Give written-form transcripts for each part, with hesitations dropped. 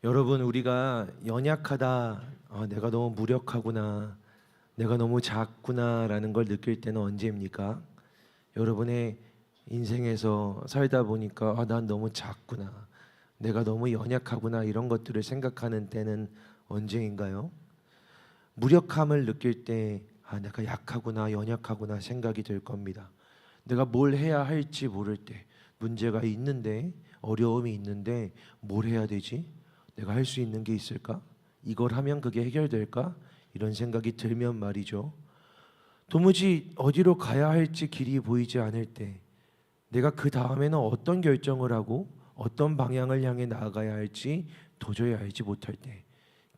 여러분, 우리가 연약하다, 내가 너무 무력하구나, 내가 너무 작구나라는 걸 느낄 때는 언제입니까? 여러분의 인생에서 살다 보니까 난 너무 작구나, 내가 너무 연약하구나 이런 것들을 생각하는 때는 언제인가요? 무력함을 느낄 때 내가 약하구나, 연약하구나 생각이 들 겁니다. 내가 뭘 해야 할지 모를 때, 문제가 있는데, 어려움이 있는데 뭘 해야 되지? 내가 할 수 있는 게 있을까? 이걸 하면 그게 해결될까? 이런 생각이 들면 말이죠. 도무지 어디로 가야 할지 길이 보이지 않을 때, 내가 그 다음에는 어떤 결정을 하고 어떤 방향을 향해 나아가야 할지 도저히 알지 못할 때,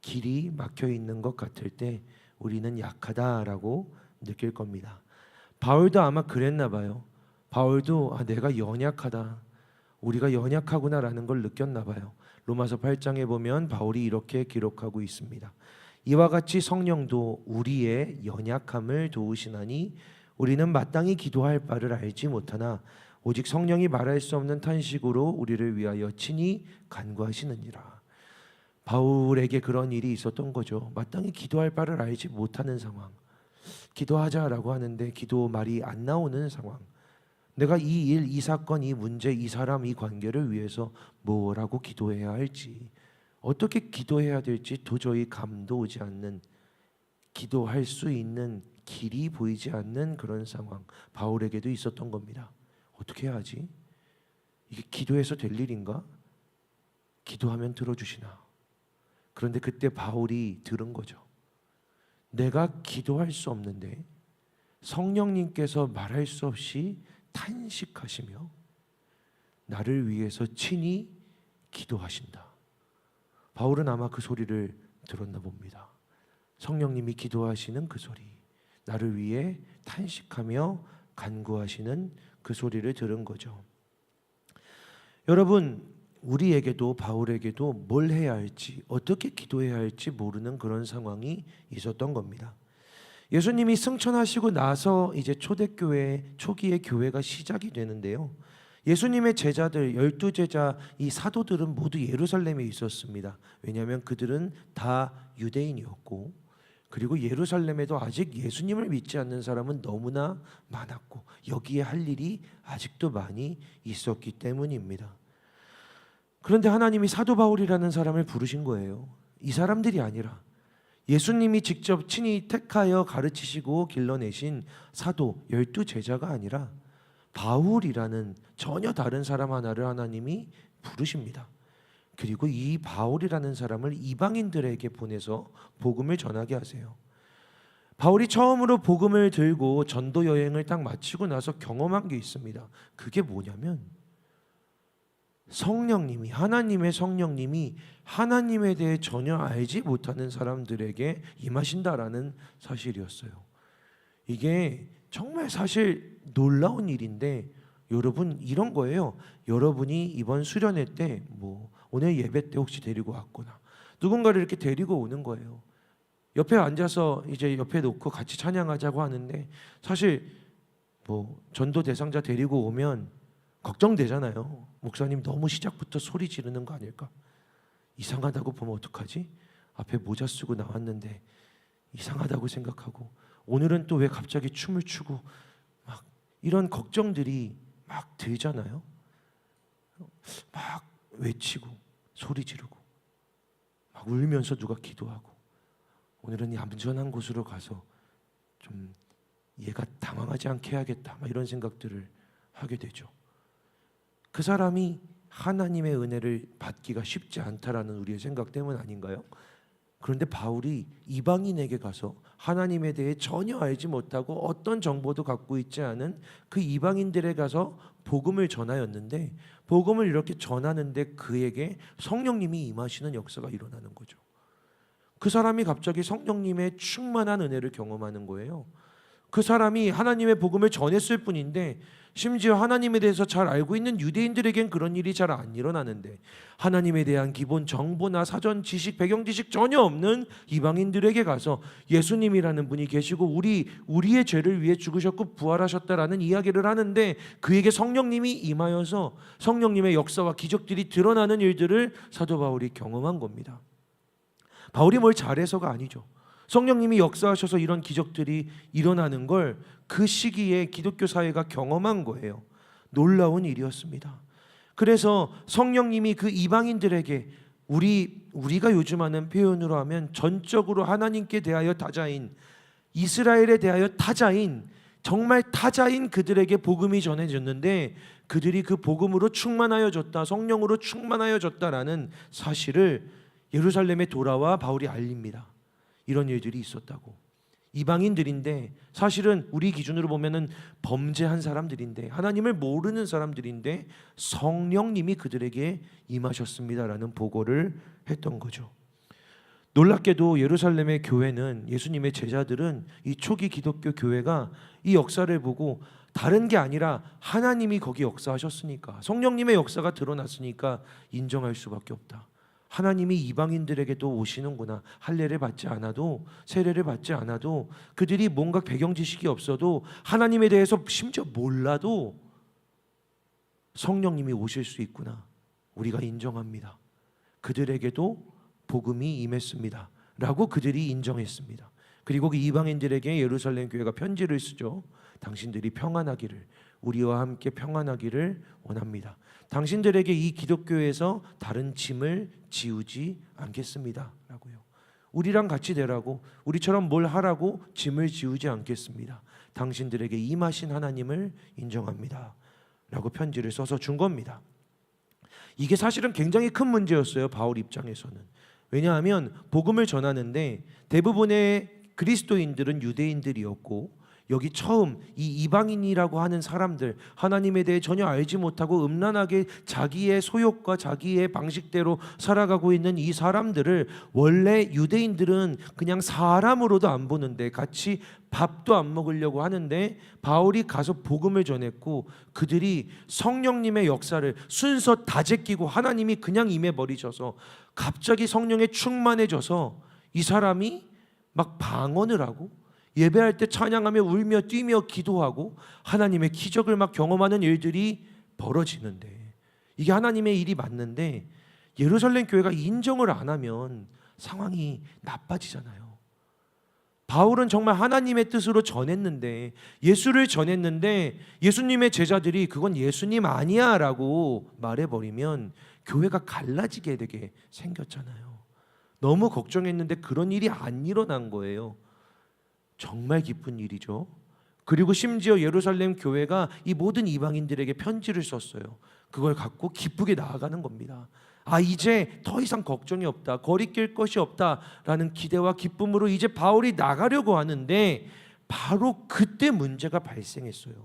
길이 막혀 있는 것 같을 때 우리는 약하다라고 느낄 겁니다. 바울도 아마 그랬나 봐요. 바울도 내가 연약하다, 우리가 연약하구나라는 걸 느꼈나 봐요. 로마서 8장에 보면 바울이 이렇게 기록하고 있습니다. 이와 같이 성령도 우리의 연약함을 도우시나니 우리는 마땅히 기도할 바를 알지 못하나 오직 성령이 말할 수 없는 탄식으로 우리를 위하여 친히 간구하시느니라. 바울에게 그런 일이 있었던 거죠. 마땅히 기도할 바를 알지 못하는 상황. 기도하자라고 하는데 기도 말이 안 나오는 상황. 내가 이 일, 이 사건, 이 문제, 이 사람, 이 관계를 위해서 뭐라고 기도해야 할지, 어떻게 기도해야 될지 도저히 감도 오지 않는, 기도할 수 있는 길이 보이지 않는 그런 상황, 바울에게도 있었던 겁니다. 어떻게 해야 하지? 이게 기도해서 될 일인가? 기도하면 들어주시나? 그런데 그때 바울이 들은 거죠. 내가 기도할 수 없는데 성령님께서 말할 수 없이 탄식하시며 나를 위해서 친히 기도하신다. 바울은 아마 그 소리를 들었나 봅니다. 성령님이 기도하시는 그 소리, 나를 위해 탄식하며 간구하시는 그 소리를 들은 거죠. 여러분, 우리에게도 바울에게도 뭘 해야 할지, 어떻게 기도해야 할지 모르는 그런 상황이 있었던 겁니다. 예수님이 승천하시고 나서 이제 초대교회, 초기의 교회가 시작이 되는데요. 예수님의 제자들, 12제자, 이 사도들은 모두 예루살렘에 있었습니다. 왜냐하면 그들은 다 유대인이었고, 그리고 예루살렘에도 아직 예수님을 믿지 않는 사람은 너무나 많았고, 여기에 할 일이 아직도 많이 있었기 때문입니다. 그런데 하나님이 사도 바울이라는 사람을 부르신 거예요. 이 사람들이 아니라 예수님이 직접 친히 택하여 가르치시고 길러내신 사도 12제자가 아니라 바울이라는 전혀 다른 사람 하나를 하나님이 부르십니다. 그리고 이 바울이라는 사람을 이방인들에게 보내서 복음을 전하게 하세요. 바울이 처음으로 복음을 들고 전도 여행을 딱 마치고 나서 경험한 게 있습니다. 그게 뭐냐면 성령님이, 하나님의 성령님이 하나님에 대해 전혀 알지 못하는 사람들에게 임하신다라는 사실이었어요. 이게 정말 사실 놀라운 일인데, 여러분, 이런 거예요. 여러분이 이번 수련회 때 오늘 예배 때 혹시 데리고 왔거나 누군가를 이렇게 데리고 오는 거예요. 옆에 앉아서 이제 옆에 놓고 같이 찬양하자고 하는데, 사실 전도 대상자 데리고 오면 걱정되잖아요. 목사님 너무 시작부터 소리 지르는 거 아닐까? 이상하다고 보면 어떡하지? 앞에 모자 쓰고 나왔는데 이상하다고 생각하고, 오늘은 또 왜 갑자기 춤을 추고, 막 이런 걱정들이 막 들잖아요. 막 외치고 소리 지르고 막 울면서 누가 기도하고, 오늘은 얌전한 곳으로 가서 좀 얘가 당황하지 않게 해야겠다, 막 이런 생각들을 하게 되죠. 그 사람이 하나님의 은혜를 받기가 쉽지 않다라는 우리의 생각 때문 아닌가요? 그런데 바울이 이방인에게 가서 하나님에 대해 전혀 알지 못하고 어떤 정보도 갖고 있지 않은 그 이방인들에 가서 복음을 전하였는데, 복음을 이렇게 전하는데 그에게 성령님이 임하시는 역사가 일어나는 거죠. 그 사람이 갑자기 성령님의 충만한 은혜를 경험하는 거예요. 그 사람이 하나님의 복음을 전했을 뿐인데 심지어 하나님에 대해서 잘 알고 있는 유대인들에겐 그런 일이 잘 안 일어나는데 하나님에 대한 기본 정보나 사전 지식, 배경 지식 전혀 없는 이방인들에게 가서 예수님이라는 분이 계시고 우리의 죄를 위해 죽으셨고 부활하셨다라는 이야기를 하는데 그에게 성령님이 임하여서 성령님의 역사와 기적들이 드러나는 일들을 사도 바울이 경험한 겁니다. 바울이 뭘 잘해서가 아니죠. 성령님이 역사하셔서 이런 기적들이 일어나는 걸 그 시기에 기독교 사회가 경험한 거예요. 놀라운 일이었습니다. 그래서 성령님이 그 이방인들에게 우리가 요즘 하는 표현으로 하면 전적으로 하나님께 대하여 타자인, 이스라엘에 대하여 타자인, 정말 타자인 그들에게 복음이 전해졌는데 그들이 그 복음으로 충만하여졌다, 성령으로 충만하여졌다라는 사실을 예루살렘에 돌아와 바울이 알립니다. 이런 일들이 있었다고. 이방인들인데 사실은 우리 기준으로 보면은 범죄한 사람들인데 하나님을 모르는 사람들인데 성령님이 그들에게 임하셨습니다라는 보고를 했던 거죠. 놀랍게도 예루살렘의 교회는, 예수님의 제자들은 이 초기 기독교 교회가 이 역사를 보고 다른 게 아니라 하나님이 거기 역사하셨으니까, 성령님의 역사가 드러났으니까 인정할 수밖에 없다. 하나님이 이방인들에게도 오시는구나. 할례를 받지 않아도, 세례를 받지 않아도, 그들이 뭔가 배경 지식이 없어도, 하나님에 대해서 심지어 몰라도 성령님이 오실 수 있구나. 우리가 인정합니다. 그들에게도 복음이 임했습니다 라고 그들이 인정했습니다. 그리고 그 이방인들에게 예루살렘 교회가 편지를 쓰죠. 당신들이 평안하기를, 우리와 함께 평안하기를 원합니다. 당신들에게 이 기독교에서 다른 짐을 지우지 않겠습니다 라고요. 우리랑 같이 되라고, 우리처럼 뭘 하라고 짐을 지우지 않겠습니다. 당신들에게 임하신 하나님을 인정합니다 라고 편지를 써서 준 겁니다. 이게 사실은 굉장히 큰 문제였어요, 바울 입장에서는. 왜냐하면 복음을 전하는데 대부분의 그리스도인들은 유대인들이었고 여기 처음 이 이방인이라고 하는 사람들, 하나님에 대해 전혀 알지 못하고 음란하게 자기의 소욕과 자기의 방식대로 살아가고 있는 이 사람들을 원래 유대인들은 그냥 사람으로도 안 보는데 같이 밥도 안 먹으려고 하는데 바울이 가서 복음을 전했고 그들이 성령님의 역사를 순서 다 제끼고 하나님이 그냥 임해버리셔서 갑자기 성령에 충만해져서 이 사람이 막 방언을 하고 예배할 때 찬양하며 울며 뛰며 기도하고 하나님의 기적을 막 경험하는 일들이 벌어지는데, 이게 하나님의 일이 맞는데 예루살렘 교회가 인정을 안 하면 상황이 나빠지잖아요. 바울은 정말 하나님의 뜻으로 전했는데, 예수를 전했는데 예수님의 제자들이 그건 예수님 아니야 라고 말해버리면 교회가 갈라지게 되게 생겼잖아요. 너무 걱정했는데 그런 일이 안 일어난 거예요. 정말 기쁜 일이죠. 그리고 심지어 예루살렘 교회가 이 모든 이방인들에게 편지를 썼어요. 그걸 갖고 기쁘게 나아가는 겁니다. 아, 이제 더 이상 걱정이 없다, 거리낄 것이 없다라는 기대와 기쁨으로 이제 바울이 나가려고 하는데 바로 그때 문제가 발생했어요.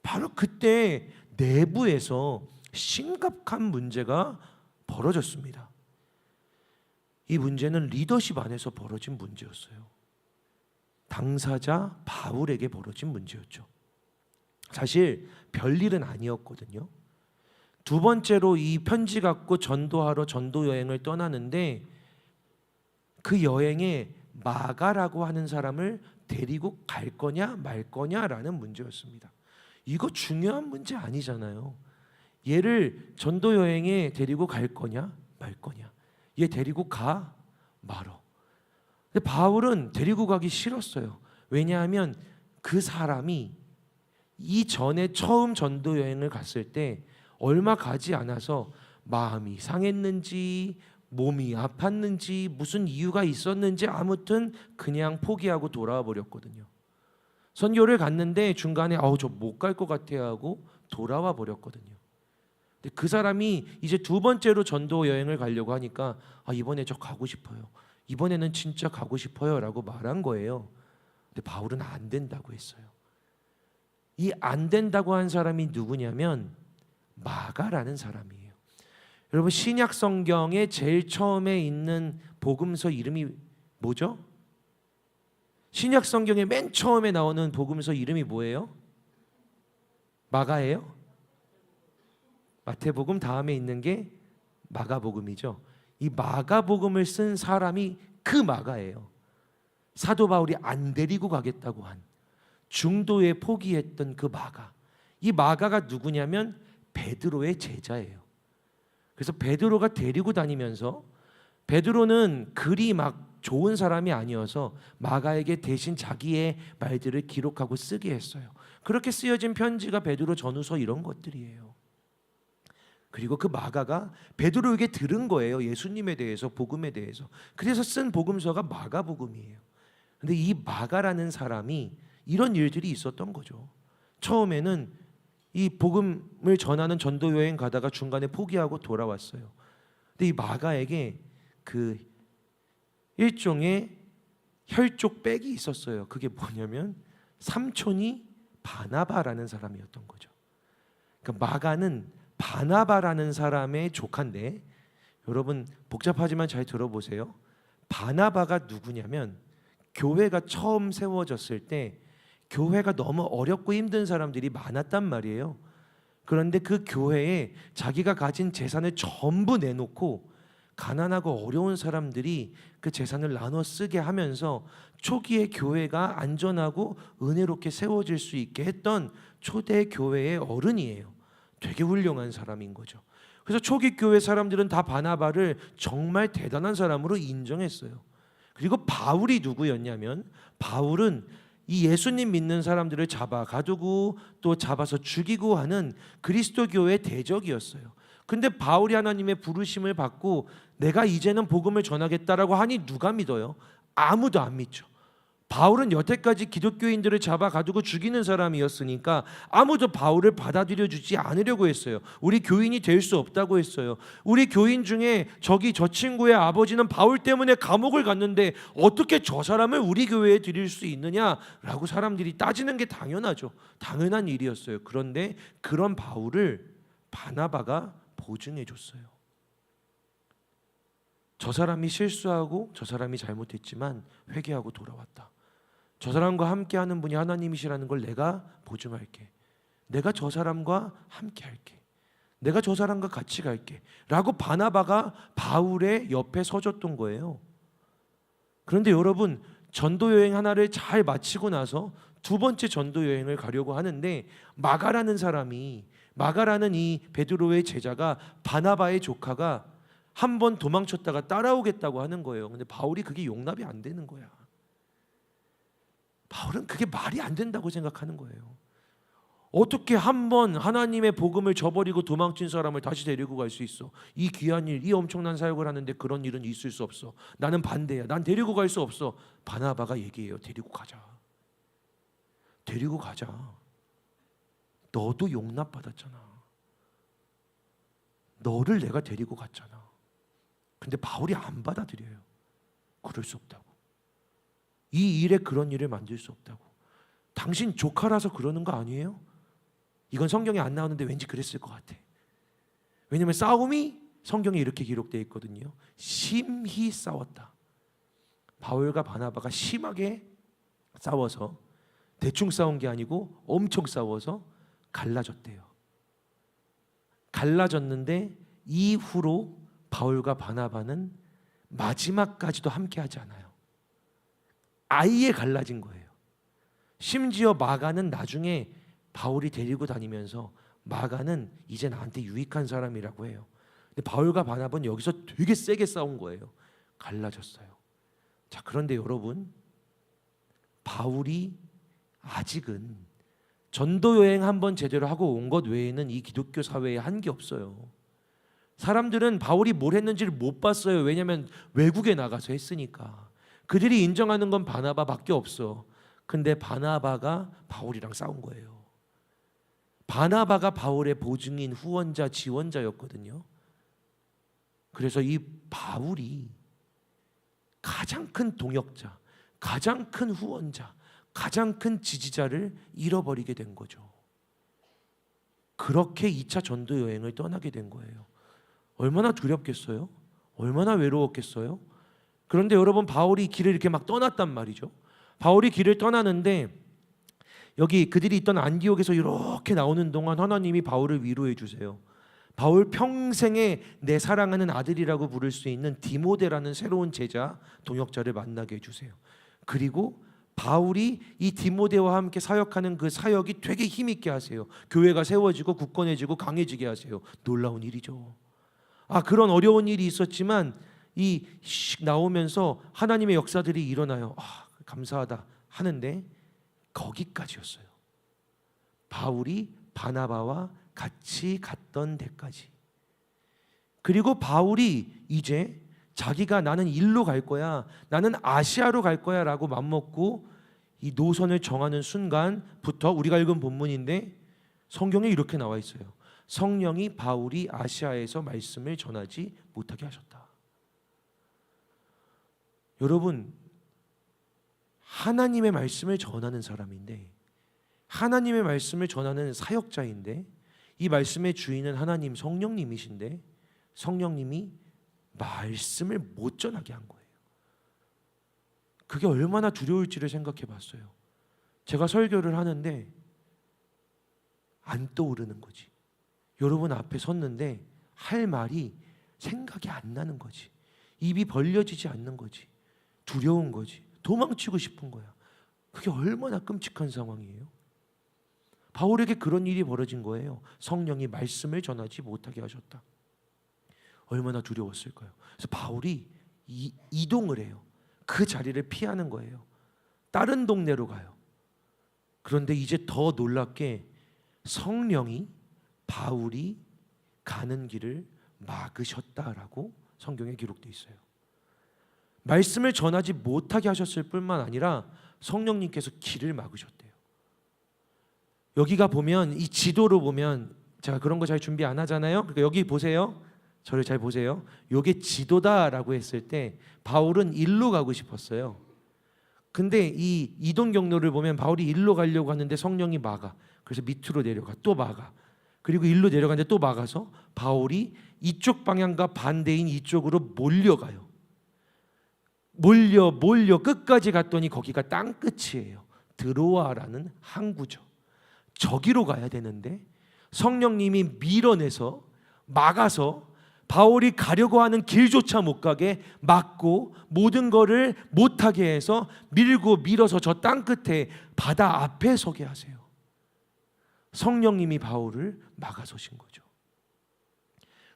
바로 그때 내부에서 심각한 문제가 벌어졌습니다. 이 문제는 리더십 안에서 벌어진 문제였어요. 당사자 바울에게 벌어진 문제였죠. 사실 별일은 아니었거든요. 두 번째로 이 편지 갖고 전도하러 전도 여행을 떠나는데 그 여행에 마가라고 하는 사람을 데리고 갈 거냐 말 거냐라는 문제였습니다. 이거 중요한 문제 아니잖아요. 얘를 전도 여행에 데리고 갈 거냐 말 거냐, 얘 데리고 가 말어. 근데 바울은 데리고 가기 싫었어요. 왜냐하면 그 사람이 이전에 처음 전도 여행을 갔을 때 얼마 가지 않아서 마음이 상했는지 몸이 아팠는지 무슨 이유가 있었는지 아무튼 그냥 포기하고 돌아와 버렸거든요. 선교를 갔는데 중간에 저 못 갈 것 같아 하고 돌아와 버렸거든요. 근데 그 사람이 이제 두 번째로 전도 여행을 가려고 하니까 이번에 저 가고 싶어요, 이번에는 진짜 가고 싶어요 라고 말한 거예요. 근데 바울은 안 된다고 했어요. 이 안 된다고 한 사람이 누구냐면 마가라는 사람이에요. 여러분, 신약 성경에 제일 처음에 있는 복음서 이름이 뭐죠? 신약 성경의 맨 처음에 나오는 복음서 이름이 뭐예요? 마가예요? 마태복음 다음에 있는 게 마가복음이죠. 이 마가복음을 쓴 사람이 그 마가예요. 사도 바울이 안 데리고 가겠다고 한, 중도에 포기했던 그 마가. 이 마가가 누구냐면 베드로의 제자예요. 그래서 베드로가 데리고 다니면서, 베드로는 글이 막 좋은 사람이 아니어서 마가에게 대신 자기의 말들을 기록하고 쓰게 했어요. 그렇게 쓰여진 편지가 베드로 전후서 이런 것들이에요. 그리고 그 마가가 베드로에게 들은 거예요. 예수님에 대해서, 복음에 대해서. 그래서 쓴 복음서가 마가복음이에요. 근데 이 마가라는 사람이 이런 일들이 있었던 거죠. 처음에는 이 복음을 전하는 전도 여행 가다가 중간에 포기하고 돌아왔어요. 근데 이 마가에게 그 일종의 혈족 빽이 있었어요. 그게 뭐냐면 삼촌이 바나바라는 사람이었던 거죠. 그러니까 마가는 바나바라는 사람의 조카인데, 여러분 복잡하지만 잘 들어보세요. 바나바가 누구냐면, 교회가 처음 세워졌을 때 교회가 너무 어렵고 힘든 사람들이 많았단 말이에요. 그런데 그 교회에 자기가 가진 재산을 전부 내놓고 가난하고 어려운 사람들이 그 재산을 나눠 쓰게 하면서 초기에 교회가 안전하고 은혜롭게 세워질 수 있게 했던 초대 교회의 어른이에요. 되게 훌륭한 사람인 거죠. 그래서 초기 교회 사람들은 다 바나바를 정말 대단한 사람으로 인정했어요. 그리고 바울이 누구였냐면, 바울은 이 예수님 믿는 사람들을 잡아 가두고 또 잡아서 죽이고 하는 그리스도 교회의 대적이었어요. 근데 바울이 하나님의 부르심을 받고 내가 이제는 복음을 전하겠다라고 하니 누가 믿어요? 아무도 안 믿죠. 바울은 여태까지 기독교인들을 잡아 가두고 죽이는 사람이었으니까 아무도 바울을 받아들여 주지 않으려고 했어요. 우리 교인이 될 수 없다고 했어요. 우리 교인 중에 저 친구의 아버지는 바울 때문에 감옥을 갔는데 어떻게 저 사람을 우리 교회에 드릴 수 있느냐라고 사람들이 따지는 게 당연하죠. 당연한 일이었어요. 그런데 그런 바울을 바나바가 보증해 줬어요. 저 사람이 실수하고 저 사람이 잘못했지만 회개하고 돌아왔다. 저 사람과 함께하는 분이 하나님이시라는 걸 내가 보증할게. 내가 저 사람과 함께할게. 내가 저 사람과 같이 갈게 라고 바나바가 바울의 옆에 서줬던 거예요. 그런데 여러분, 전도 여행 하나를 잘 마치고 나서 두 번째 전도 여행을 가려고 하는데, 마가라는 사람이, 마가라는 이 베드로의 제자가 바나바의 조카가 한 번 도망쳤다가 따라오겠다고 하는 거예요. 근데 바울이 그게 용납이 안 되는 거야. 바울은 그게 말이 안 된다고 생각하는 거예요. 어떻게 한 번 하나님의 복음을 저버리고 도망친 사람을 다시 데리고 갈 수 있어? 이 귀한 일, 이 엄청난 사역을 하는데 그런 일은 있을 수 없어. 나는 반대야. 난 데리고 갈 수 없어. 바나바가 얘기해요. 데리고 가자. 데리고 가자. 너도 용납받았잖아. 너를 내가 데리고 갔잖아. 근데 바울이 안 받아들여요. 그럴 수 없다고. 이 일에 그런 일을 만들 수 없다고. 당신 조카라서 그러는 거 아니에요? 이건 성경에 안 나오는데 왠지 그랬을 것 같아. 왜냐하면 싸움이 성경에 이렇게 기록되어 있거든요. 심히 싸웠다. 바울과 바나바가 심하게 싸워서, 대충 싸운 게 아니고 엄청 싸워서 갈라졌대요. 갈라졌는데 이후로 바울과 바나바는 마지막까지도 함께하지 않아요. 아예 갈라진 거예요. 심지어 마가는 나중에 바울이 데리고 다니면서 마가는 이제 나한테 유익한 사람이라고 해요. 근데 바울과 바나바는 여기서 되게 세게 싸운 거예요. 갈라졌어요. 자, 그런데 여러분, 바울이 아직은 전도 여행 한번 제대로 하고 온 것 외에는 이 기독교 사회에 한 게 없어요. 사람들은 바울이 뭘 했는지를 못 봤어요. 왜냐하면 외국에 나가서 했으니까. 그들이 인정하는 건 바나바밖에 없어. 근데 바나바가 바울이랑 싸운 거예요. 바나바가 바울의 보증인, 후원자, 지원자였거든요. 그래서 이 바울이 가장 큰 동역자, 가장 큰 후원자, 가장 큰 지지자를 잃어버리게 된 거죠. 그렇게 2차 전도 여행을 떠나게 된 거예요. 얼마나 두렵겠어요? 얼마나 외로웠겠어요? 그런데 여러분, 바울이 길을 이렇게 막 떠났단 말이죠. 바울이 길을 떠나는데 여기 그들이 있던 안디옥에서 이렇게 나오는 동안 하나님이 바울을 위로해 주세요. 바울 평생에 내 사랑하는 아들이라고 부를 수 있는 디모데라는 새로운 제자 동역자를 만나게 해주세요. 그리고 바울이 이 디모데와 함께 사역하는 그 사역이 되게 힘있게 하세요. 교회가 세워지고 굳건해지고 강해지게 하세요. 놀라운 일이죠. 그런 어려운 일이 있었지만 이 나오면서 하나님의 역사들이 일어나요. 감사하다 하는데 거기까지였어요. 바울이 바나바와 같이 갔던 데까지. 그리고 바울이 이제 자기가 나는 일로 갈 거야, 나는 아시아로 갈 거야 라고 맘먹고 이 노선을 정하는 순간부터 우리가 읽은 본문인데 성경에 이렇게 나와 있어요. 성령이 바울이 아시아에서 말씀을 전하지 못하게 하셨다. 여러분, 하나님의 말씀을 전하는 사람인데, 하나님의 말씀을 전하는 사역자인데, 이 말씀의 주인은 하나님 성령님이신데 성령님이 말씀을 못 전하게 한 거예요. 그게 얼마나 두려울지를 생각해 봤어요. 제가 설교를 하는데 안 떠오르는 거지. 여러분 앞에 섰는데 할 말이 생각이 안 나는 거지. 입이 벌려지지 않는 거지. 두려운 거지. 도망치고 싶은 거야. 그게 얼마나 끔찍한 상황이에요. 바울에게 그런 일이 벌어진 거예요. 성령이 말씀을 전하지 못하게 하셨다. 얼마나 두려웠을까요? 그래서 바울이 이동을 해요. 그 자리를 피하는 거예요. 다른 동네로 가요. 그런데 이제 더 놀랍게 성령이 바울이 가는 길을 막으셨다라고 성경에 기록되어 있어요. 말씀을 전하지 못하게 하셨을 뿐만 아니라 성령님께서 길을 막으셨대요. 여기가 보면 이 지도로 보면 제가 그런 거 잘 준비 안 하잖아요. 그러니까 여기 보세요. 저를 잘 보세요. 요게 지도다라고 했을 때 바울은 일로 가고 싶었어요. 근데 이 이동 경로를 보면 바울이 일로 가려고 하는데 성령이 막아. 그래서 밑으로 내려가. 또 막아. 그리고 일로 내려가는데 또 막아서 바울이 이쪽 방향과 반대인 이쪽으로 몰려가요. 몰려 끝까지 갔더니 거기가 땅 끝이에요. 드로아라는 항구죠. 저기로 가야 되는데 성령님이 밀어내서 막아서 바울이 가려고 하는 길조차 못 가게 막고 모든 거를 못하게 해서 밀고 밀어서 저 땅 끝에 바다 앞에 서게 하세요. 성령님이 바울을 막아서신 거죠.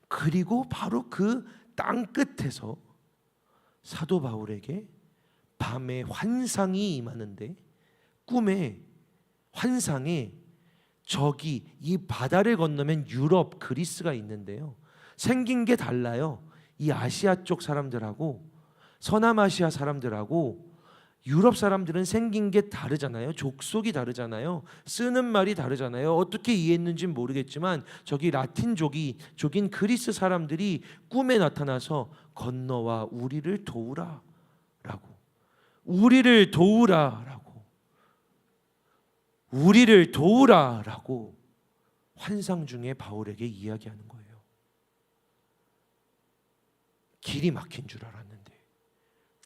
그리고 바로 그 땅 끝에서 사도 바울에게 밤에 환상이 임하는데 꿈에 환상에 저기 이 바다를 건너면 유럽, 그리스가 있는데요. 생긴 게 달라요. 이 아시아 쪽 사람들하고 서남아시아 사람들하고 유럽 사람들은 생긴 게 다르잖아요. 족속이 다르잖아요. 쓰는 말이 다르잖아요. 어떻게 이해했는지는 모르겠지만 저기 라틴족인 그리스 사람들이 꿈에 나타나서 건너와 우리를 도우라 라고, 우리를 도우라 라고, 우리를 도우라 라고 환상 중에 바울에게 이야기하는 거예요. 길이 막힌 줄 알았는데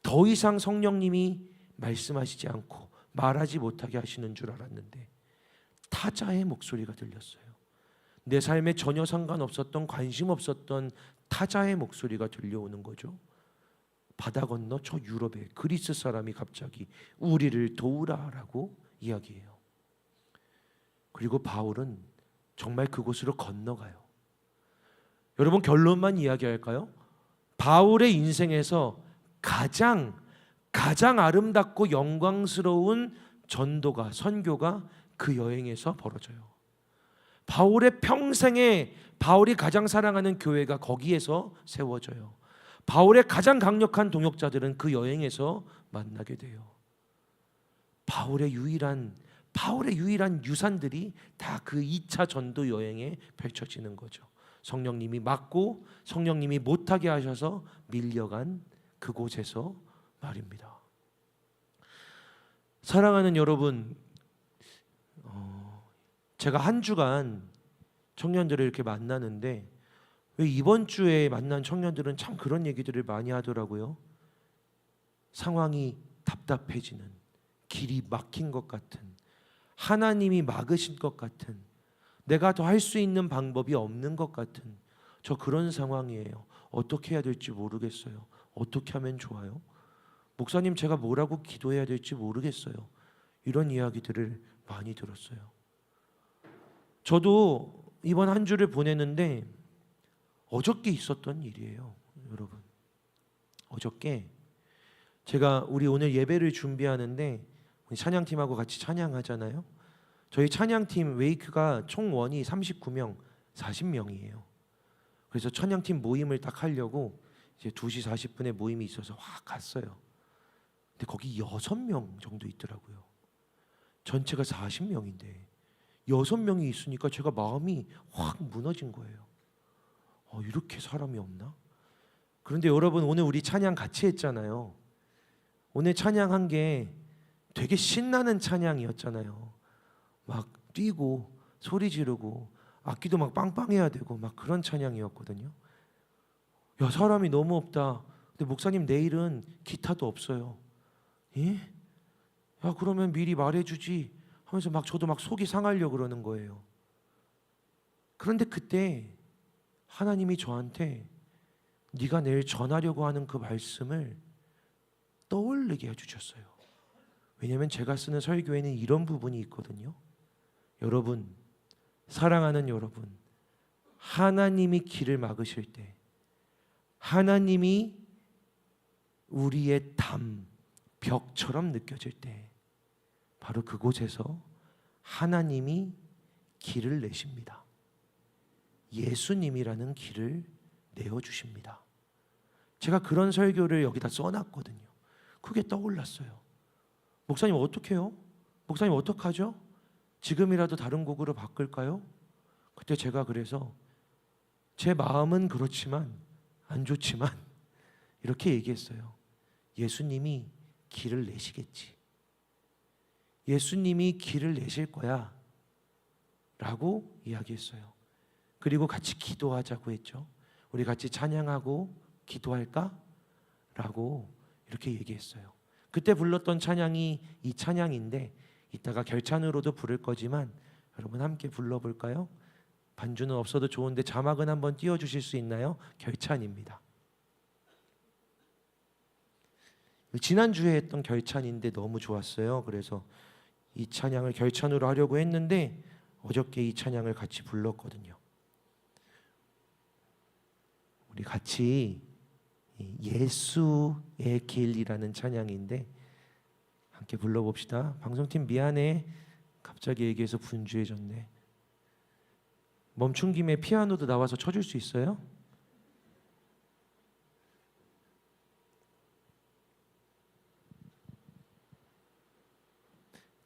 더 이상 성령님이 말씀하시지 않고 말하지 못하게 하시는 줄 알았는데 타자의 목소리가 들렸어요. 내 삶에 전혀 상관없었던, 관심 없었던 타자의 목소리가 들려오는 거죠. 바다 건너 저 유럽의 그리스 사람이 갑자기 우리를 도우라 라고 이야기해요. 그리고 바울은 정말 그곳으로 건너가요. 여러분, 결론만 이야기할까요? 바울의 인생에서 가장 아름답고 영광스러운 전도가, 선교가 그 여행에서 벌어져요. 바울의 평생에 바울이 가장 사랑하는 교회가 거기에서 세워져요. 바울의 가장 강력한 동역자들은 그 여행에서 만나게 돼요. 바울의 유일한 유산들이 다 그 2차 전도 여행에 펼쳐지는 거죠. 성령님이 막고 성령님이 못하게 하셔서 밀려간 그곳에서 말입니다. 사랑하는 여러분, 제가 한 주간 청년들을 이렇게 만나는데 왜 이번 주에 만난 청년들은 참 그런 얘기들을 많이 하더라고요. 상황이 답답해지는, 길이 막힌 것 같은, 하나님이 막으신 것 같은, 내가 더 할 수 있는 방법이 없는 것 같은 저 그런 상황이에요. 어떻게 해야 될지 모르겠어요. 어떻게 하면 좋아요? 목사님, 제가 뭐라고 기도해야 될지 모르겠어요. 이런 이야기들을 많이 들었어요. 저도 이번 한 주를 보내는데 어저께 있었던 일이에요. 여러분, 어저께 제가 우리 오늘 예배를 준비하는데 우리 찬양팀하고 같이 찬양하잖아요. 저희 찬양팀 웨이크가 총 원이 39명, 40명이에요. 그래서 찬양팀 모임을 딱 하려고 이제 2시 40분에 모임이 있어서 확 갔어요. 근데 거기 6명 정도 있더라고요. 전체가 40명인데 6명이 있으니까 제가 마음이 확 무너진 거예요. 이렇게 사람이 없나? 그런데 여러분, 오늘 우리 찬양 같이 했잖아요. 오늘 찬양한 게 되게 신나는 찬양이었잖아요. 막 뛰고 소리 지르고 악기도 막 빵빵해야 되고 막 그런 찬양이었거든요. 야, 사람이 너무 없다. 근데 목사님, 내일은 기타도 없어요. 예? 야, 그러면 미리 말해주지 하면서 막 저도 막 속이 상하려고 그러는 거예요. 그런데 그때 하나님이 저한테 네가 내일 전하려고 하는 그 말씀을 떠올리게 해주셨어요. 왜냐하면 제가 쓰는 설교에는 이런 부분이 있거든요. 여러분, 사랑하는 여러분, 하나님이 길을 막으실 때, 하나님이 우리의 벽처럼 느껴질 때, 바로 그곳에서 하나님이 길을 내십니다. 예수님이라는 길을 내어주십니다. 제가 그런 설교를 여기다 써놨거든요. 그게 떠올랐어요. 목사님, 어떻게 해요? 목사님, 어떡하죠? 지금이라도 다른 곡으로 바꿀까요? 그때 제가 그래서 제 마음은 그렇지만 안 좋지만 이렇게 얘기했어요. 예수님이 길을 내시겠지. 예수님이 길을 내실 거야 라고 이야기했어요. 그리고 같이 기도하자고 했죠. 우리 같이 찬양하고 기도할까? 라고 이렇게 얘기했어요. 그때 불렀던 찬양이 이 찬양인데 이따가 결찬으로도 부를 거지만 여러분 함께 불러볼까요? 반주는 없어도 좋은데 자막은 한번 띄워주실 수 있나요? 결찬입니다. 지난주에 했던 결찬인데 너무 좋았어요. 그래서 이 찬양을 결찬으로 하려고 했는데 어저께 이 찬양을 같이 불렀거든요. 우리 같이 예수의 길이라는 찬양인데 함께 불러봅시다. 방송팀 미안해, 갑자기 얘기해서 분주해졌네. 멈춘 김에 피아노도 나와서 쳐줄 수 있어요?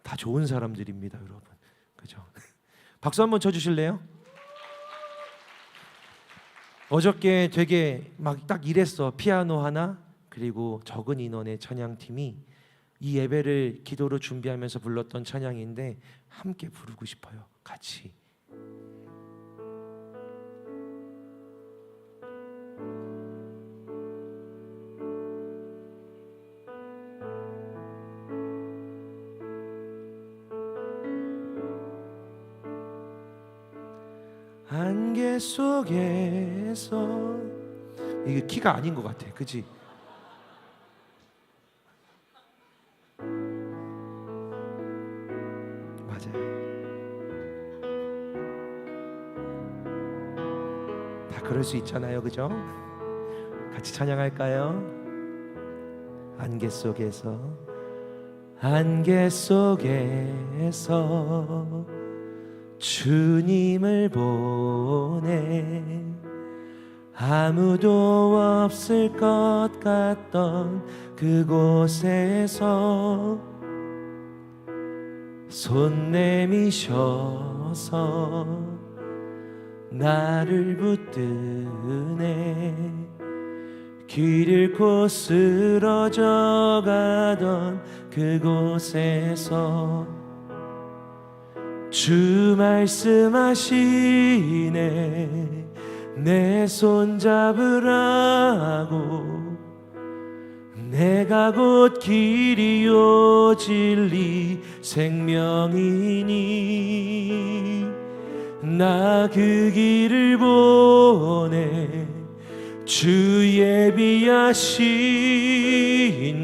다 좋은 사람들입니다, 여러분. 그죠? 박수 한번 쳐주실래요? 어저께 되게 막 딱 이랬어. 피아노 하나, 그리고 적은 인원의 찬양팀이 이 예배를 기도로 준비하면서 불렀던 찬양인데 함께 부르고 싶어요. 같이. 안개 속에서, 이게 키가 아닌 것 같아, 그치? 맞아요. 다 그럴 수 있잖아요, 그죠? 같이 찬양할까요? 안개 속에서, 안개 속에서 주님을 보내 아무도 없을 것 같던 그곳에서 손 내미셔서 나를 붙드네. 길 잃고 쓰러져 가던 그곳에서 주 말씀하시네. 내 손 잡으라고 내가 곧 길이요 진리 생명이니 나 그 길을 보내 주 예비하신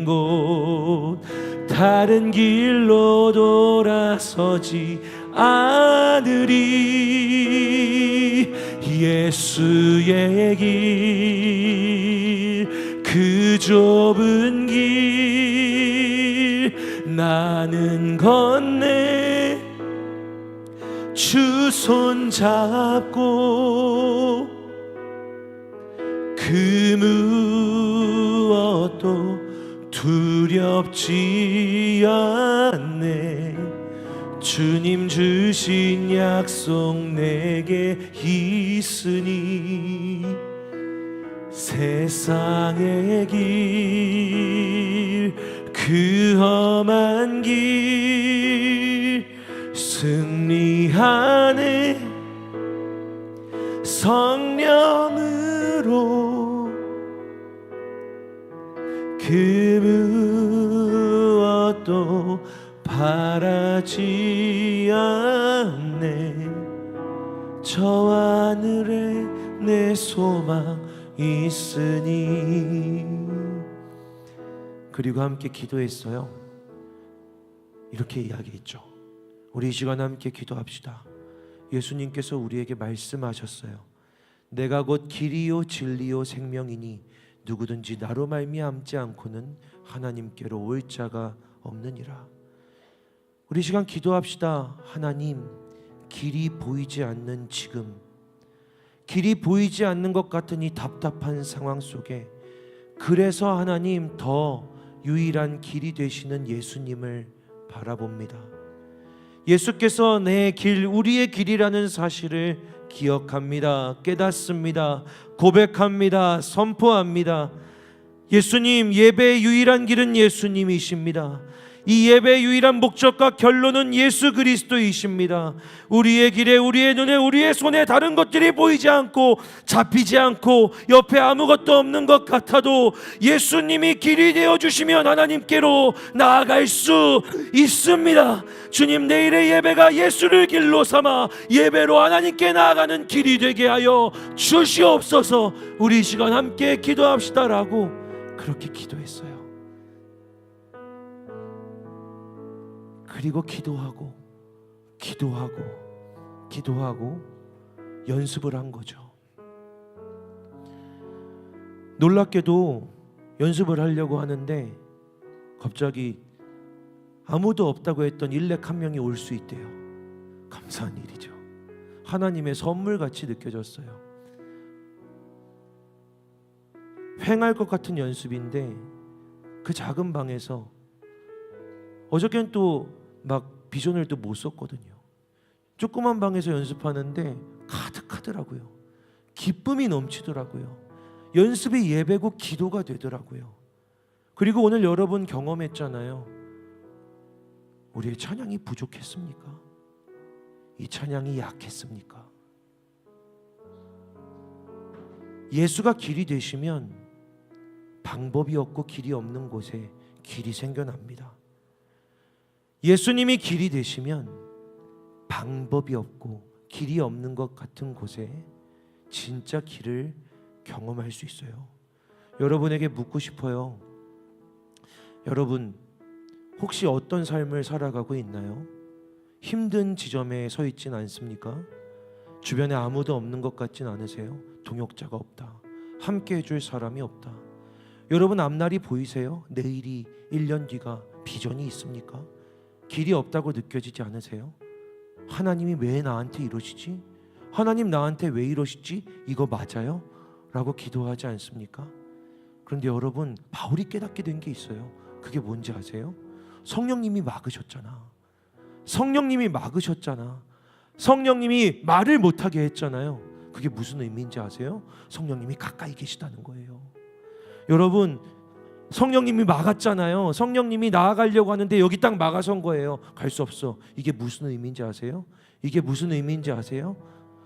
곳 다른 길로 돌아서지 않으리 예수의 길 그 좁은 길 나는 건네 주 손 잡고 그 무엇도 두렵지 않네 주님 주신 약속 내게 있으니 세상의 길 그 험한 길 승리하네 성령으로 그 무엇도 바라지 않네 저 하늘에 내 소망 있으니 그리고 함께 기도했어요. 이렇게 이야기했죠. 우리 이 시간 함께 기도합시다. 예수님께서 우리에게 말씀하셨어요. 내가 곧 길이요 진리요 생명이니 누구든지 나로 말미암지 않고는 하나님께로 올 자가 없느니라. 우리 이 시간 기도합시다. 하나님, 길이 보이지 않는 지금, 길이 보이지 않는 것 같은 이 답답한 상황 속에 그래서 하나님 더 유일한 길이 되시는 예수님을 바라봅니다. 예수께서 내 길, 우리의 길이라는 사실을 기억합니다. 깨닫습니다. 고백합니다. 선포합니다. 예수님, 예배의 유일한 길은 예수님이십니다. 이 예배의 유일한 목적과 결론은 예수 그리스도이십니다. 우리의 길에, 우리의 눈에, 우리의 손에 다른 것들이 보이지 않고 잡히지 않고 옆에 아무것도 없는 것 같아도 예수님이 길이 되어주시면 하나님께로 나아갈 수 있습니다. 주님, 내일의 예배가 예수를 길로 삼아 예배로 하나님께 나아가는 길이 되게 하여 주시옵소서. 우리 이 시간 함께 기도합시다라고 그렇게 기도했어요. 그리고 기도하고 연습을 한 거죠. 놀랍게도 연습을 하려고 하는데 갑자기 아무도 없다고 했던 일렉 한 명이 올 수 있대요. 감사한 일이죠. 하나님의 선물같이 느껴졌어요. 횡할 것 같은 연습인데 그 작은 방에서 어저께는 또 막 비전을 또 못 썼거든요. 조그만 방에서 연습하는데 가득하더라고요. 기쁨이 넘치더라고요. 연습이 예배고 기도가 되더라고요. 그리고 오늘 여러분 경험했잖아요. 우리의 찬양이 부족했습니까? 이 찬양이 약했습니까? 예수가 길이 되시면 방법이 없고 길이 없는 곳에 길이 생겨납니다. 예수님이 길이 되시면 방법이 없고 길이 없는 것 같은 곳에 진짜 길을 경험할 수 있어요. 여러분에게 묻고 싶어요. 여러분 혹시 어떤 삶을 살아가고 있나요? 힘든 지점에 서 있진 않습니까? 주변에 아무도 없는 것 같진 않으세요? 동역자가 없다. 함께 해줄 사람이 없다. 여러분 앞날이 보이세요? 내일이 1년 뒤가 비전이 있습니까? 길이 없다고 느껴지지 않으세요? 하나님이 왜 나한테 이러시지? 하나님 나한테 왜 이러시지? 이거 맞아요? 라고 기도하지 않습니까? 그런데 여러분 바울이 깨닫게 된 게 있어요. 그게 뭔지 아세요? 성령님이 막으셨잖아. 성령님이 말을 못하게 했잖아요. 그게 무슨 의미인지 아세요? 성령님이 가까이 계시다는 거예요. 여러분 성령님이 막았잖아요. 성령님이 나아가려고 하는데 여기 딱 막아선 거예요. 갈 수 없어. 이게 무슨 의미인지 아세요?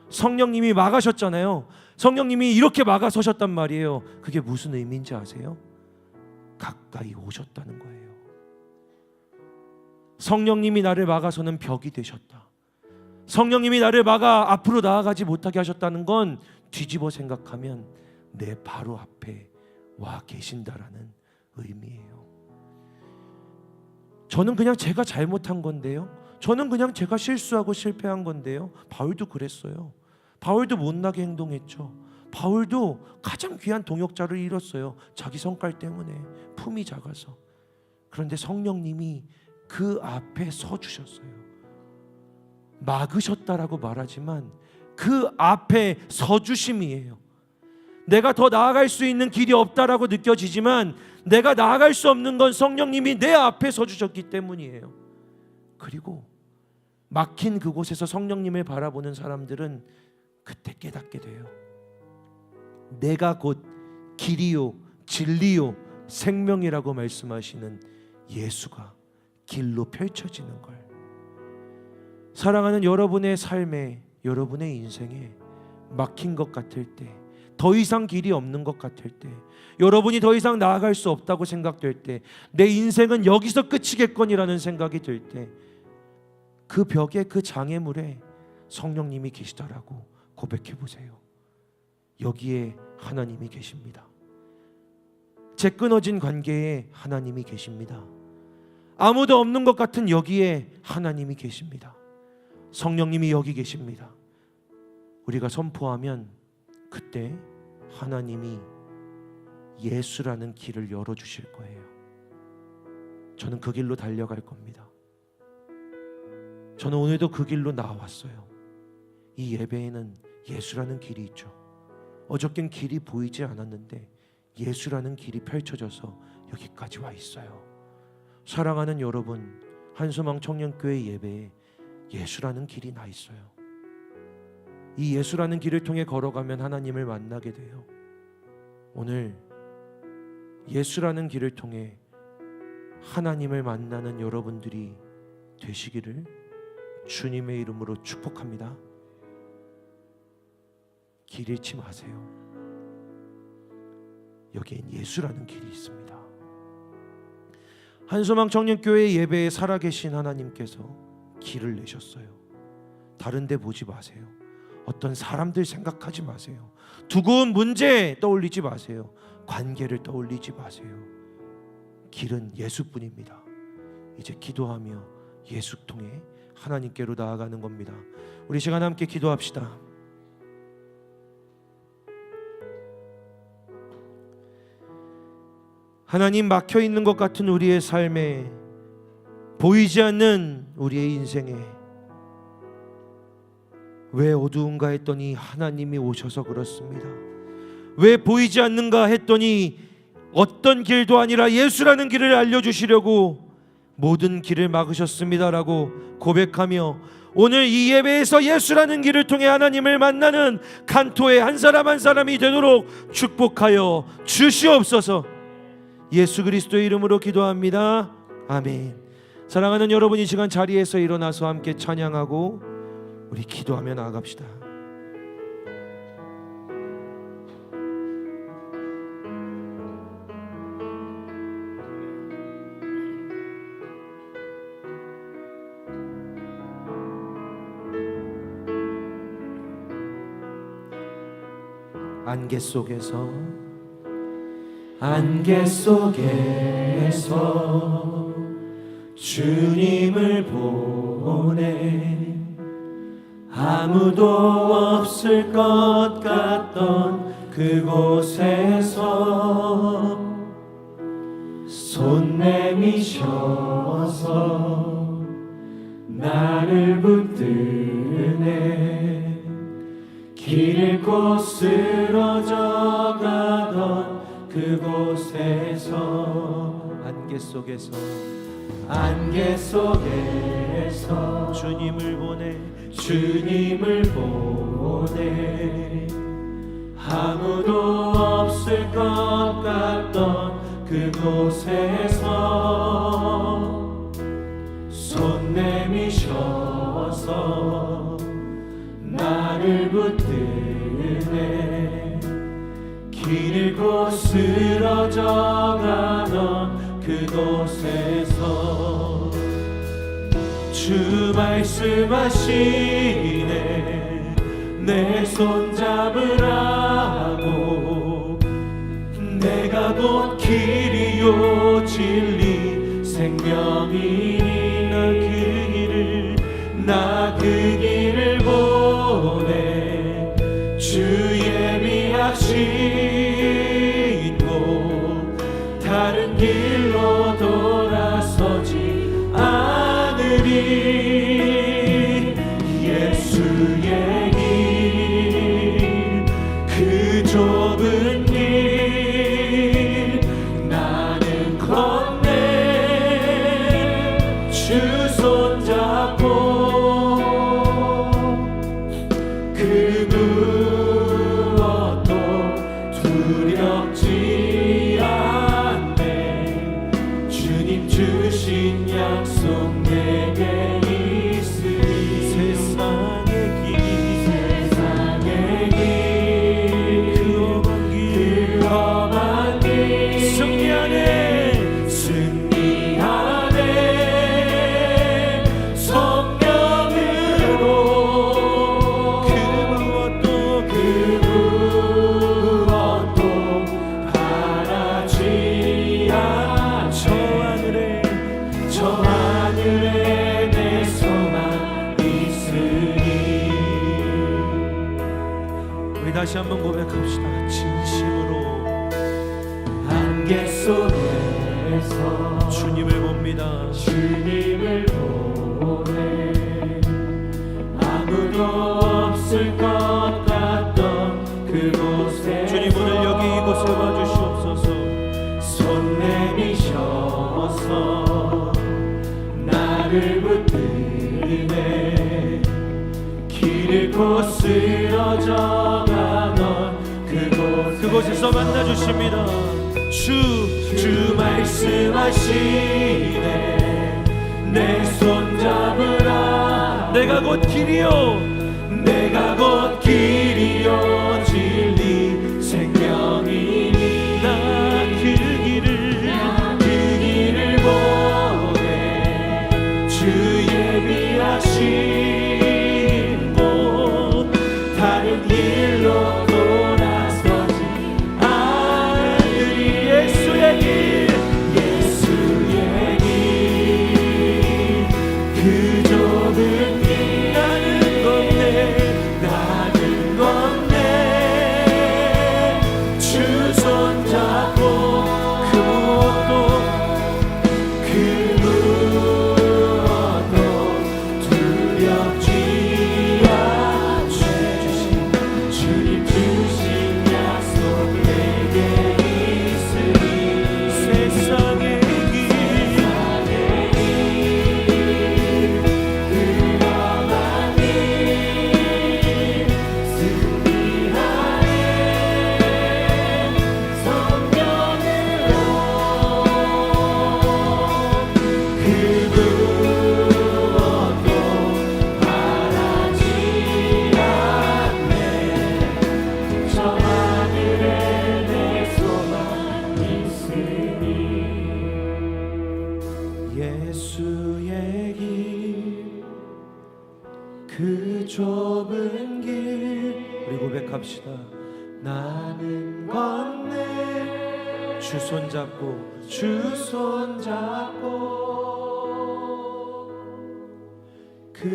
성령님이 막으셨잖아요. 성령님이 이렇게 막아서셨단 말이에요. 그게 무슨 의미인지 아세요? 가까이 오셨다는 거예요. 성령님이 나를 막아서는 벽이 되셨다. 성령님이 나를 막아 앞으로 나아가지 못하게 하셨다는 건 뒤집어 생각하면 내 바로 앞에 와 계신다라는 의미예요. 저는 그냥 제가 잘못한 건데요. 저는 그냥 제가 실수하고 실패한 건데요. 바울도 그랬어요. 바울도 못나게 행동했죠. 바울도 가장 귀한 동역자를 잃었어요. 자기 성깔 때문에, 품이 작아서. 그런데 성령님이 그 앞에 서 주셨어요. 막으셨다라고 말하지만 그 앞에 서 주심이에요. 내가 더 나아갈 수 있는 길이 없다라고 느껴지지만 내가 나아갈 수 없는 건 성령님이 내 앞에 서 주셨기 때문이에요. 그리고 막힌 그곳에서 성령님을 바라보는 사람들은 그때 깨닫게 돼요. 내가 곧 길이요 진리요 생명이라고 말씀하시는 예수가 길로 펼쳐지는 걸. 사랑하는 여러분의 삶에, 여러분의 인생에 막힌 것 같을 때, 더 이상 길이 없는 것 같을 때, 여러분이 더 이상 나아갈 수 없다고 생각될 때, 내 인생은 여기서 끝이겠거니라는 생각이 들 때, 그 벽에, 그 장애물에 성령님이 계시더라고 고백해 보세요. 여기에 하나님이 계십니다. 제 끊어진 관계에 하나님이 계십니다. 아무도 없는 것 같은 여기에 하나님이 계십니다. 성령님이 여기 계십니다. 우리가 선포하면 그때 하나님이 예수라는 길을 열어주실 거예요. 저는 그 길로 달려갈 겁니다. 저는 오늘도 그 길로 나왔어요. 이 예배에는 예수라는 길이 있죠. 어저께는 길이 보이지 않았는데 예수라는 길이 펼쳐져서 여기까지 와 있어요. 사랑하는 여러분, 한소망 청년교회 예배에 예수라는 길이 나 있어요. 이 예수라는 길을 통해 걸어가면 하나님을 만나게 돼요. 오늘 예수라는 길을 통해 하나님을 만나는 여러분들이 되시기를 주님의 이름으로 축복합니다. 길 잃지 마세요. 여기엔 예수라는 길이 있습니다. 한소망 청년교회 예배에 살아계신 하나님께서 길을 내셨어요. 다른 데 보지 마세요. 어떤 사람들 생각하지 마세요. 두고온 문제 떠올리지 마세요. 관계를 떠올리지 마세요. 길은 예수뿐입니다. 이제 기도하며 예수 통해 하나님께로 나아가는 겁니다. 우리 시간 함께 기도합시다. 하나님, 막혀 있는 것 같은 우리의 삶에, 보이지 않는 우리의 인생에 왜 어두운가 했더니 하나님이 오셔서 그렇습니다. 왜 보이지 않는가 했더니 어떤 길도 아니라 예수라는 길을 알려주시려고 모든 길을 막으셨습니다라고 고백하며 오늘 이 예배에서 예수라는 길을 통해 하나님을 만나는 간토의 한 사람 한 사람이 되도록 축복하여 주시옵소서. 예수 그리스도의 이름으로 기도합니다. 아멘. 사랑하는 여러분, 이 시간 자리에서 일어나서 함께 찬양하고 우리 기도하며 나아갑시다. 안개 속에서 주님을 보내 아무도 없을 것 같던 그곳에서 손 내미셔서 나를 붙드네 길 잃고 쓰러져 가던 그곳에서 안개 속에서 주님을 보내 아무도 없을 것 같던 그곳에서 손 내미셔서 나를 붙드네 길 길 잃고 쓰러져 가던 그곳에서 주 말씀하시네 내 손 잡으라고 내가 곧 길이요 진리 생명이니 나 그 길을 보내 주의 미약 신고 다른 길로 돌아서지 않으리 예수의 길 그 좁은 길 나는 건네 주 손잡고 그 무엇도 두렵지 않네 주님 주신 약속 내게 있으니 세상의 길 그 험한 길 승리하네 성령으로 그 무엇도 바라지 않네 저 하늘에 내 소망 있으니 우리 다시 한번 고백합시다. 진심으로 안개 속에서 주님을 봅니다. 주님을 보네 아무도 없을 것 같던 그곳에 주님 오늘 여기 이곳에 와주시옵소서. 손 내미셔서 나를 붙드네 길 잃고 쓰러져 가던 그곳에서 만나주십니다. 주 말씀하시네 내 손 잡으라 내가 곧 길이요 진리 생명이니 나 그 길을 보내 주의 미약 신고 다른 길로 돌아서지 않으리 예수의 길 그 좁은 길 나는 건네 주 손잡고 그 무엇도 두렵지 않네 주님 주신 약속 내게 있으니 세상의 예수의 길 그 좁은 길 우리 고백합시다. 나는 건네 주 손잡고 그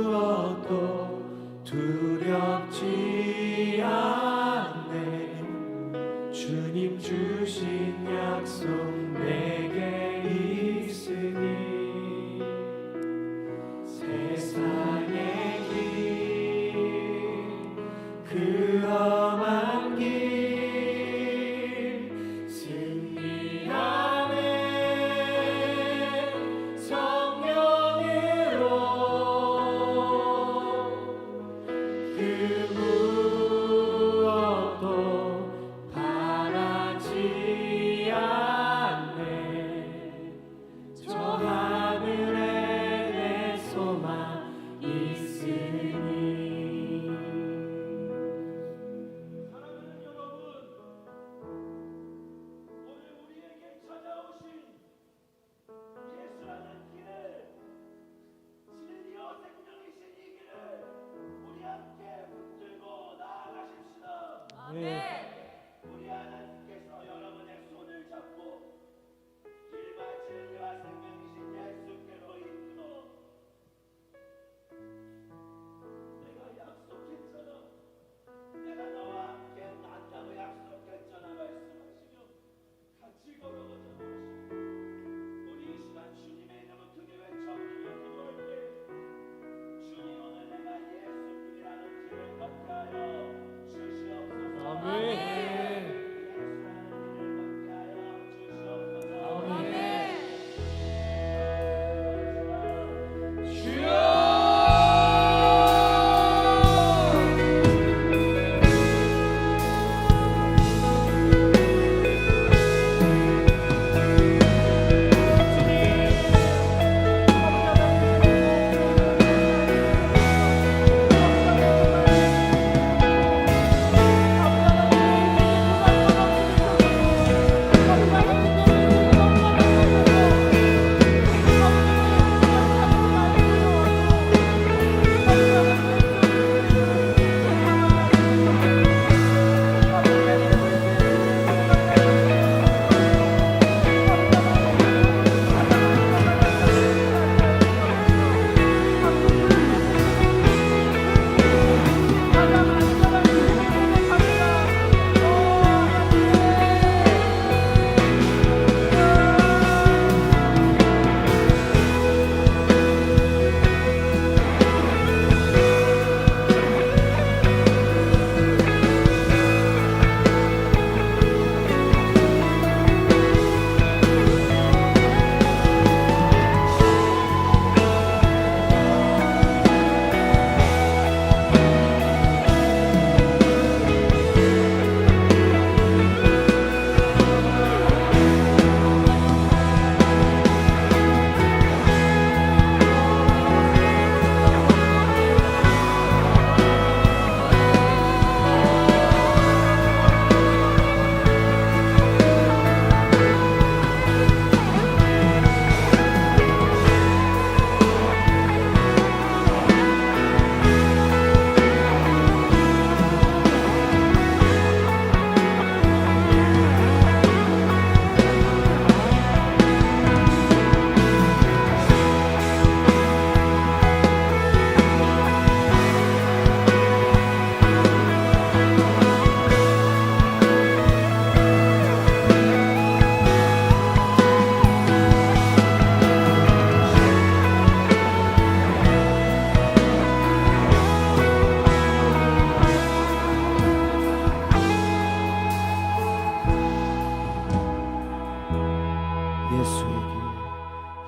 무엇도 두렵지 않네 주님 주신 약속 내게 있으니 세상의 길 그 험한 길 승리하네 성령으로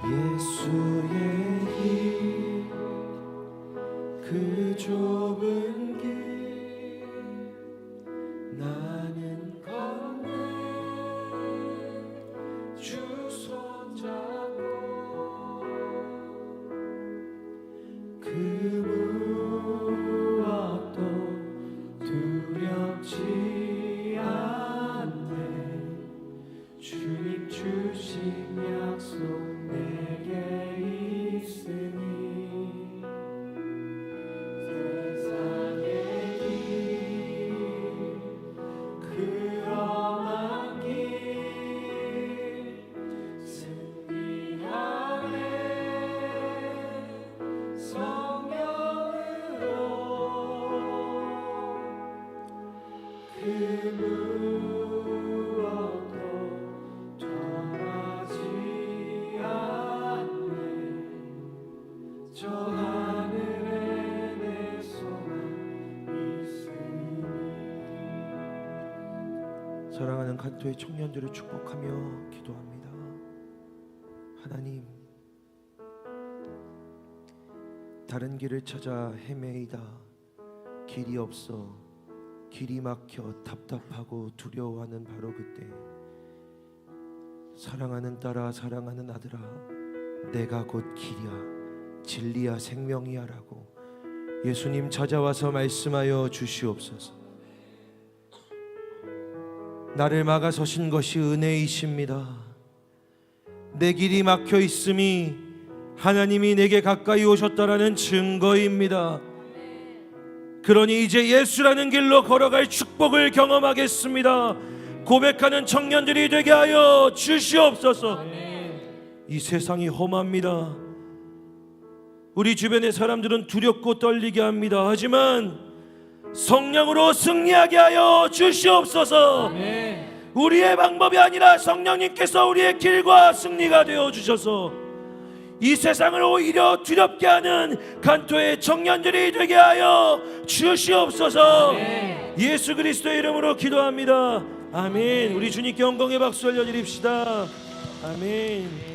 예수의 길, 그 좁은 길 나는 걷네. 주 손잡고 그 무엇도 두렵지 않네. 주님 주신 약속 내게 있으니 세상의 길, 그 험한 길 승리하네. 성령으로 그 무엇도 떠나지 않네. 저 하늘에 내 소망 있으니. 사랑하는 간토의 청년들을 축복하며 기도합니다. 하나님, 다른 길을 찾아 헤매이다 길이 없어 길이 막혀 답답하고 두려워하는 바로 그때 사랑하는 딸아, 사랑하는 아들아, 내가 곧 길이야 진리야 생명이야 라고 예수님 찾아와서 말씀하여 주시옵소서. 나를 막아서신 것이 은혜이십니다. 내 길이 막혀 있음이 하나님이 내게 가까이 오셨다라는 증거입니다. 그러니 이제 예수라는 길로 걸어갈 축복을 경험하겠습니다. 고백하는 청년들이 되게 하여 주시옵소서. 이 세상이 험합니다. 우리 주변의 사람들은 두렵고 떨리게 합니다. 하지만 성령으로 승리하게 하여 주시옵소서. 우리의 방법이 아니라 성령님께서 우리의 길과 승리가 되어 주셔서 이 세상을 오히려 두렵게 하는 간토의 청년들이 되게 하여 주시옵소서. 예수 그리스도의 이름으로 기도합니다. 아멘. 우리 주님께 영광의 박수 올려드립시다. 아멘.